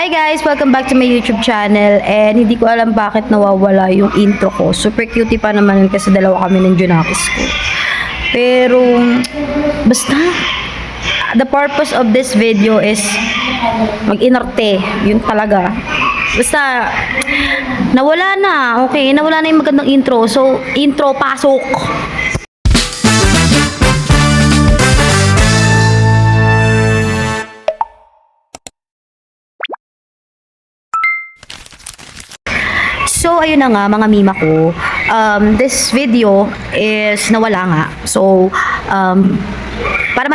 Hi guys! Welcome back to my YouTube channel and hindi ko alam bakit nawawala yung intro ko. Super cutie pa naman kasi dalawa kami ng Junakis ko. Pero, basta, the purpose of this video is mag-inarte. Yun talaga. Basta, nawala na. Okay, nawala na yung magandang intro. So, intro, pasok! So, ayun na nga, mga mima ko. This video is nawala nga. So, para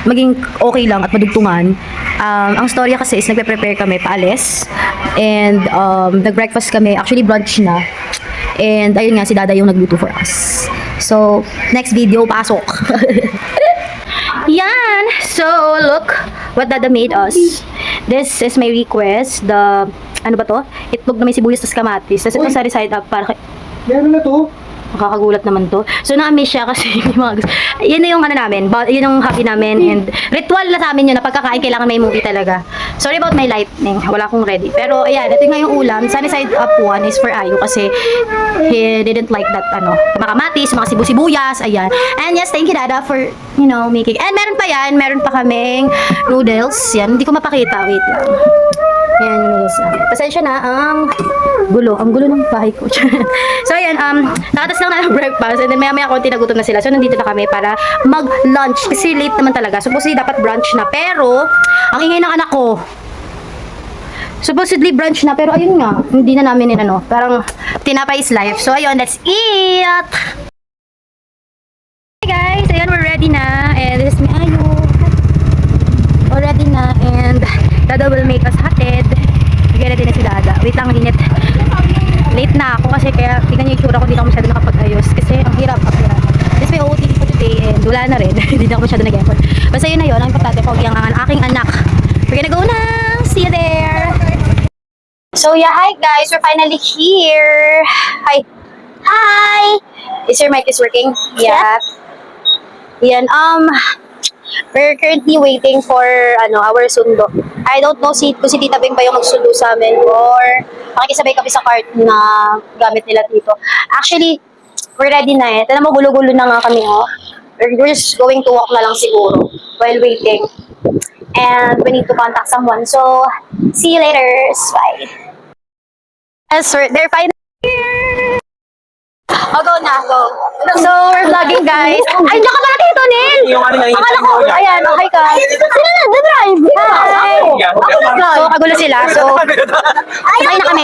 maging okay lang at madugtungan, ang storya kasi is nagpe-prepare kami paalis. And, nag-breakfast kami. Actually, brunch na. And, ayun nga, si Dada yung nagluto for us. So, next video, pasok. Yan! So, look what Dada made us. This is my request. The ano ba to? Itlog na may sibuyas tas kamatis. Tapos itong sari side up para meron na to. Makakagulat naman to. So na-miss siya kasi yung mga gusto. Yan na yung ano namin. Yun yung hobby namin. And ritual na sa amin yun na pagkakain kailangan may movie talaga. Sorry about my lightning. Wala akong ready. Pero ayan, ito nga yung ulam. Sunny side up one is for Ayu kasi he didn't like that mga kamatis, mga sibuyas. Ayan. And yes, thank you Dada for, you know, making. And meron pa yan. Meron pa kaming noodles. Yan. Hindi ko mapakita. Wait lang. Yan yung noodles namin. Pasensya na ang gulo. Ang gulo ng bahay ko. So ayan, nakatas lang na ng breakfast and then maya konti nagutom na sila. So nandito na kami para mag-lunch kasi late naman talaga. Supposedly dapat brunch na pero ang ingay ng anak ko. Supposedly brunch na pero ayun nga, hindi na namin parang tinapay is life. So ayun, let's eat! Hey guys, ayun we're ready na and this is me Ayu. We're ready na and Dada will make us hatid. Nag-ready na si Dada. Wait lang, init. Late na ako kasi kaya tingnan niyo yung itsura ko, hindi na ako masyado nakapag-ayos kasi ang hirap. This may OOTD po today and wala na rin. Hindi na ako masyado nag-effort. Basta yun na yun, ang importante ko ang aking anak. We're gonna go now. See you there. So yeah, hi guys. We're finally here. Hi. Hi. Is your mic is working? Yeah. Yan. We're currently waiting for our sundo. I don't know kung si Tita Beng pa yung magsundo sa amin or makikisabay kami sa cart na gamit nila dito. Actually, we're ready na eh. Tala mo, gulo-gulo na nga kami We're just going to walk na lang siguro while waiting. And we need to contact someone. So, see you later. Bye. Yes, they're finally here. Oh, go na, go. So, we're vlogging, guys. Ay, diyan ka pala dito, Nel! Akala ko, ayan, okay ka. Sino na, drive? Hi! So, kagulo sila. So, sakay na kami.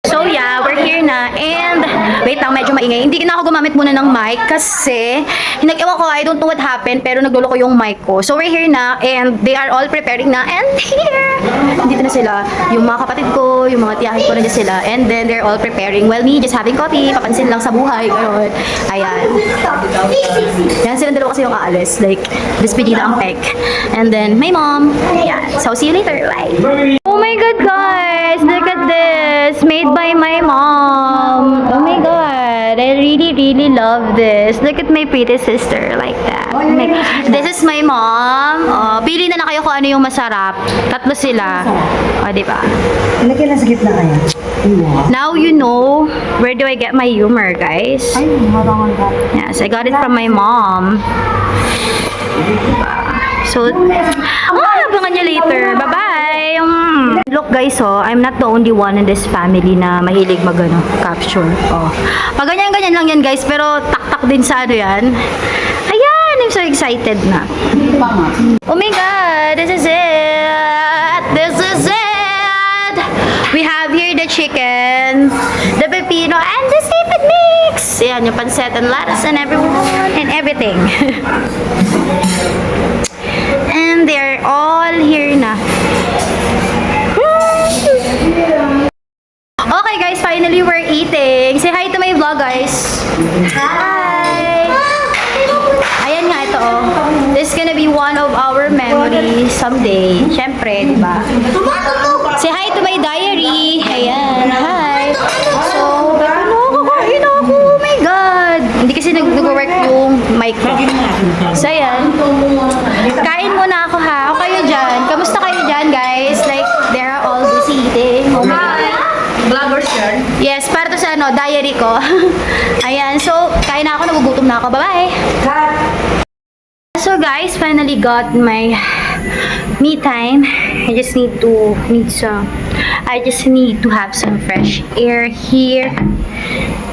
So, yeah, we're here na. And, wait lang, medyo maingay. Hindi na ako gumamit muna ng mic kasi, ewan ko, I don't know what happened, pero naglolo ko yung mic ko. So, we're here na, and they are all preparing na, and here! Dito na sila. Yung mga kapatid ko, yung mga tiyahin ko na dyan sila. And then, they're all preparing. Well, me, just having coffee, papansin lang sa buhay. Ganun. Ayan. Yan, silang dalawa kasi yung aalis. Like, despedida ang pek. And then, my mom. Ayan. So, see you later. Bye! Oh my God, guys! Look at this! Made by my mom. Oh my God! I really love this. Look at my pretty sister like that. This is my mom. Pili na lang kayo kung ano yung masarap. Tatlo sila. Diba? Ilagay lang sa gitna kaya. Now you know where do I get my humor, guys. Ay, marangan ka. Yes, I got it from my mom. So, abangan nyo later. Bye-bye! Look guys, I'm not the only one in this family na mahilig capture. Pag ganyan-ganyan lang yan guys, pero tak-tak din sa yan. Ayan, I'm so excited na. Oh my God, this is it! This is it! We have here the chicken, the pepino, and the seafood mix! Ayan, yung pancit and lettuce and everything. And they're all here na. Okay guys, finally we're eating. Say hi to my vlog guys. Hi! Ayan nga ito This is gonna be one of our memories someday. Siyempre, diba? Say hi to my diary. Ayan, hi. So, kakain ako. Oh my God! Hindi kasi nag-work yung mic. So, ayan. Kain muna ako ha. O kayo dyan. Kamusta ready ko. Ayan, so, kain na ako, nagugutom na ako. Bye-bye! Cut! So guys, finally got my me time. I just need to have some fresh air here.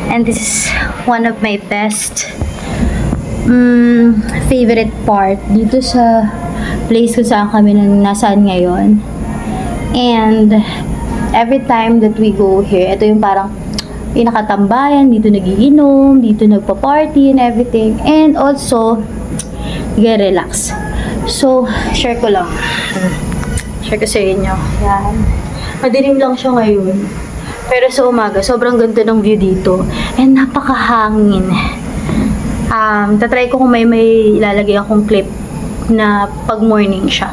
And this is one of my best favorite part dito sa place kung saan kami nasaan ngayon. And every time that we go here, ito yung parang pinakatambayan, dito nagiinom, dito nagpa-party and everything. And also, get relax. So, share ko lang. Share ko sa inyo. Yan. Madilim lang siya ngayon. Pero sa umaga, sobrang ganda ng view dito. And napakahangin. Tatry ko kung may ilalagay akong clip na pag morning siya.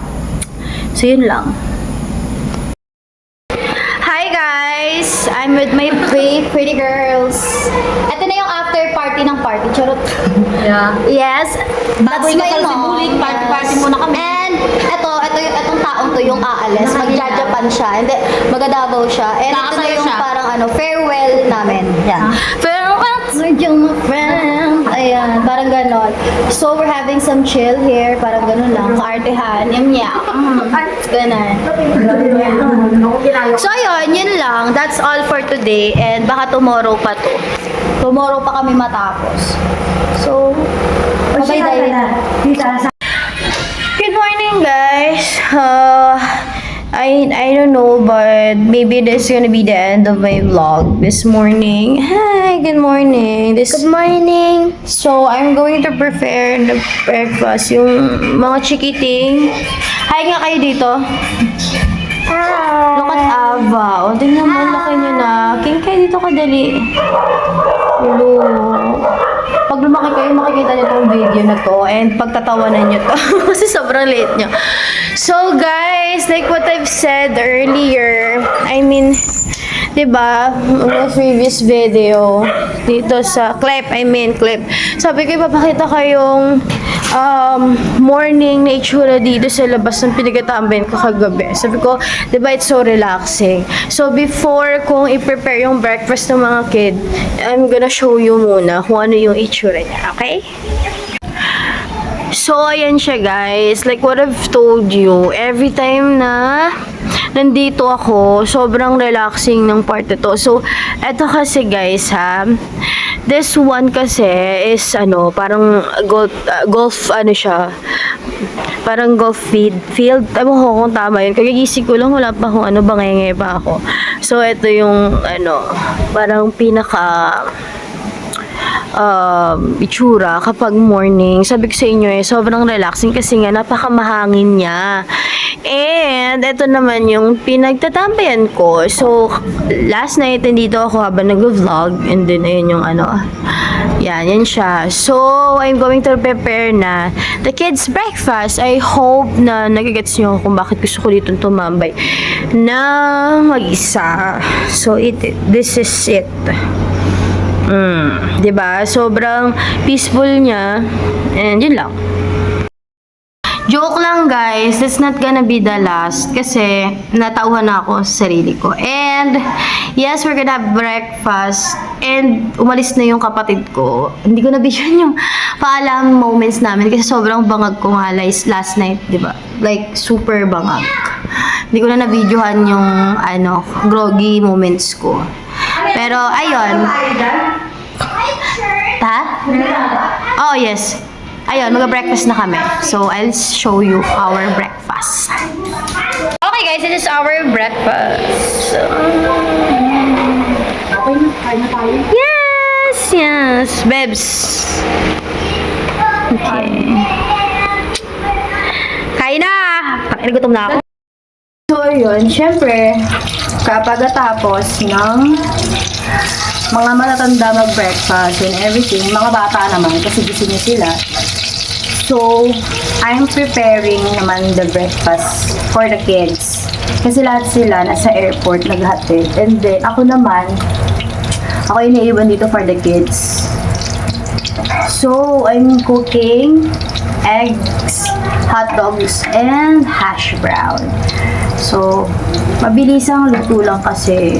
So, yun lang. Hi guys! I'm with my pretty girls. Ito na yung after party ng party. Charot. Yeah. Yes. Baboy That's ka my sa mom. Sibulig, party-party Yes. muna kami. And itong taong to yung aalis. Magja-Japan siya. Hindi, magadabaw siya. And ito na Kakasayo yung siya. parang farewell namin. Yan. Farewell to you, my friend. Ayan, parang ganon. So, we're having some chill here. Parang ganon lang. Kaartehan. Yum-yum. Ganon. So, ayun, yun lang. That's all for today. And baka tomorrow pa to. Tomorrow pa kami matapos. So, bye bye. Good morning, guys. I don't know, but maybe this is gonna be the end of my vlog this morning. Hi, good morning. Good morning. So, I'm going to prepare the breakfast. Yung mga chikiting. Hi nga kayo dito. Look at Ava. O, tingnan mo, laki niyo na. King kayo dito kadali. Hello. Pag lumaki kayo, makikita niyo tong video na to and pagtatawanan niyo to. Kasi sobrang late niyo. So, guys, like what I've said earlier, I mean, diba, yung previous video, dito sa clip, sabi ko, ipapakita kayong morning na itsura dito sa labas ng pinagkatambayan ko kagabi. Sabi ko, diba, it's so relaxing. So, before kong i-prepare yung breakfast ng mga kid, I'm gonna show you muna kung ano yung itsura niya, okay? So, ayan siya guys. Like what I've told you, every time na nandito ako, sobrang relaxing ng part ito. So, eto kasi guys ha, this one kasi is parang golf ano siya, parang golf field. Ewan ko kung tama yun. Kagigising ko lang, wala pa akong bangenge pa ako. So, ito yung parang pinaka itsura kapag morning. Sabi ko sa inyo sobrang relaxing kasi nga napakamahangin niya. And ito naman yung pinagtatambayan ko. So, last night nandito ako habang nag-vlog and then ayun yung yan siya. So, I'm going to prepare na the kids breakfast. I hope na nagigets nyo kung bakit gusto ko dito tumambay na mag-isa. So, this is it. Diba? Sobrang peaceful niya. And yun lang. Joke lang guys, that's not gonna be the last kasi natauhan na ako sa sarili ko. And yes, we're gonna have breakfast and umalis na yung kapatid ko. Hindi ko na-vision yung paalam moments namin kasi sobrang bangag ko nga last night, diba? Like, super bangag. Hindi ko na na-videohan yung groggy moments ko. Pero, ayun. Ha? Oh, yes. Ayun, mag-breakfast na kami. So, I'll show you our breakfast. Okay, guys, this is our breakfast. Yes, Bebs. Okay. Kain na! Gutom na ako. So, ayun, syempre, kapag natapos ng mga matatanda mag-breakfast and everything, mga bata naman kasi gising na sila. So, I'm preparing naman the breakfast for the kids. Kasi lahat sila nasa airport naghatid. And then, ako iniiwan dito for the kids. So, I'm cooking eggs, hot dogs, and hash brown. So, mabilis ang luto lang kasi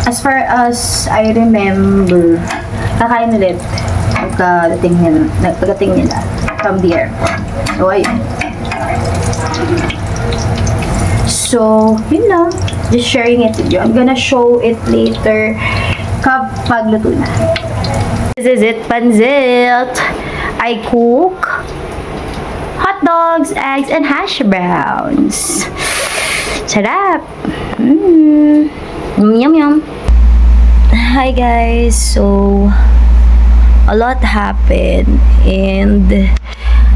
As far as I remember, kakain ulit pagdating nila from the airport. So, ayun. So, yun lang. Just sharing it with you. I'm gonna show it later kapag luto na. This is it, panzit. I cook hot dogs, eggs, and hash browns. Sarap! Yum, yum. Hi guys! So, a lot happened and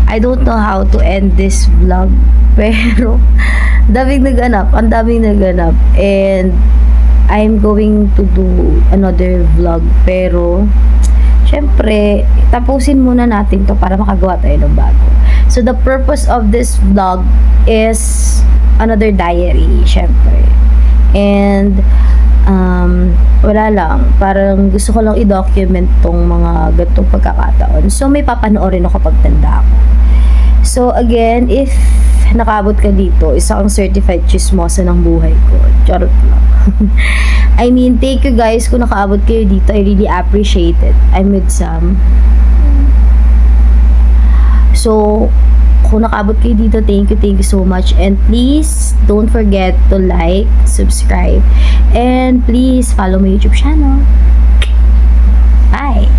I don't know how to end this vlog. Pero, ang daming naganap. And, I'm going to do another vlog. Pero, syempre, tapusin muna natin to para makagawa tayo ng bago. So, the purpose of this vlog is another diary, syempre. And, wala lang. Parang gusto ko lang i-document tong mga gatong pagkakataon. So, may papanoorin ako pag tanda ako. So, again, if nakaabot ka dito, isa kang certified chismosa ng buhay ko. Charot lang. I mean, thank you guys kung nakaabot kayo dito. I really appreciate it. I'm with Sam. So, kung nakaabot kayo dito, thank you so much. And please, don't forget to like, subscribe, and please follow my YouTube channel. Bye!